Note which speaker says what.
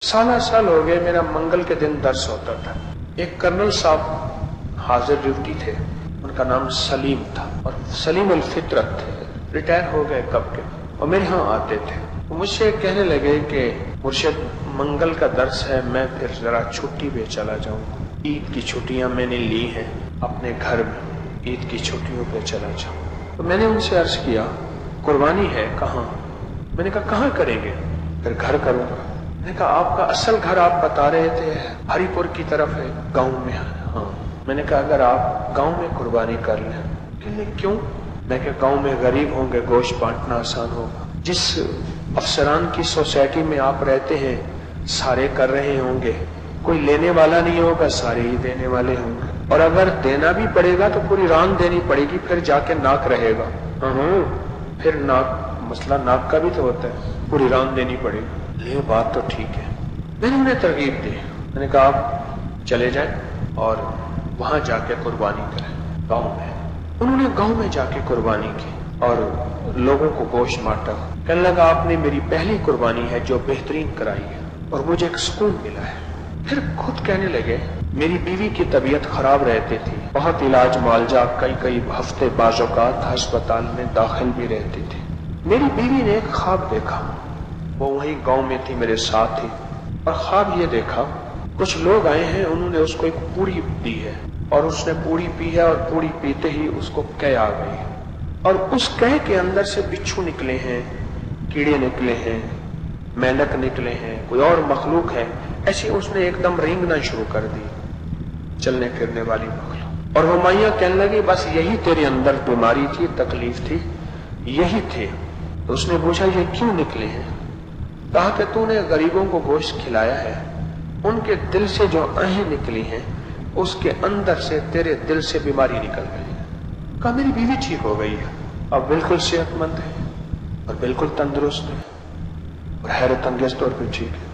Speaker 1: साल हो गए मेरा मंगल के दिन दर्स होता था। एक कर्नल साहब हाजिर ड्यूटी थे, उनका नाम सलीम था और सलीम अल फितरत थे, रिटायर हो गए कब के, और मेरे यहाँ आते थे। वो मुझसे कहने लगे कि मुर्शिद मंगल का दर्स है, मैं फिर जरा छुट्टी पे चला जाऊँ। ईद की छुट्टियाँ मैंने ली हैं अपने घर में, ईद की छुट्टियों पे चला जाऊँ। तो मैंने उनसे अर्ज किया कुर्बानी है कहाँ? मैंने कहा कहाँ करेंगे? फिर घर करूँगा। मैंने कहा आपका असल घर आप बता रहे थे हरिपुर की तरफ है, गांव में है। हाँ, मैंने कहा अगर आप गांव में कुर्बानी कर लें। कहने क्यों? मैं कहा गांव में गरीब होंगे, गोश्त बांटना आसान होगा। जिस अफसरान की सोसाइटी में आप रहते हैं सारे कर रहे होंगे, कोई लेने वाला नहीं होगा, सारे ही देने वाले होंगे, और अगर देना भी पड़ेगा तो पूरी रान देनी पड़ेगी, फिर जाके नाक रहेगा। फिर नाक, मसला नाक का भी तो होता है, पूरी रान देनी पड़ेगी। ये बात तो ठीक है। मैंने उन्हें तरगीब दी, मैंने कहा आप चले जाएं और वहां जाके कुर्बानी करें गांव में। उन्होंने गांव में जाके कुर्बानी की और लोगों को गोश्त बांटा। कहने लगा आपने मेरी पहली कुर्बानी है जो बेहतरीन कराई है और मुझे एक सुकून मिला है। फिर खुद कहने लगे मेरी बीवी की तबीयत खराब रहती थी, बहुत इलाज मुआवजा, कई हफ्ते बाज़ौकात अस्पताल में दाखिल भी रहती थी। मेरी बीवी ने एक ख्वाब देखा, वो वहीं गांव में थी मेरे साथ ही, और ख्वाब ये देखा कुछ लोग आए हैं, उन्होंने उसको एक पूड़ी दी है और उसने पूड़ी पी है और पूड़ी पीते ही उसको कै आ गई है और उस कै के अंदर से बिच्छू निकले हैं, कीड़े निकले हैं, मेंढक निकले हैं, कोई और मखलूक है। ऐसे उसने एकदम रेंगना शुरू कर दी, चलने फिरने वाली मखलूक। और वो माइया कहने लगी बस यही तेरे अंदर बीमारी थी, तकलीफ थी, यही थे। तो उसने पूछा ये क्यों निकले हैं? कहा कि तूने गरीबों को गोश्त खिलाया है, उनके दिल से जो आहें निकली हैं उसके अंदर से तेरे दिल से बीमारी निकल गई है। कहा मेरी बीवी ठीक हो गई है, अब बिल्कुल सेहतमंद है और बिल्कुल तंदुरुस्त है और हैरत अंगेज तौर पर ठीक है।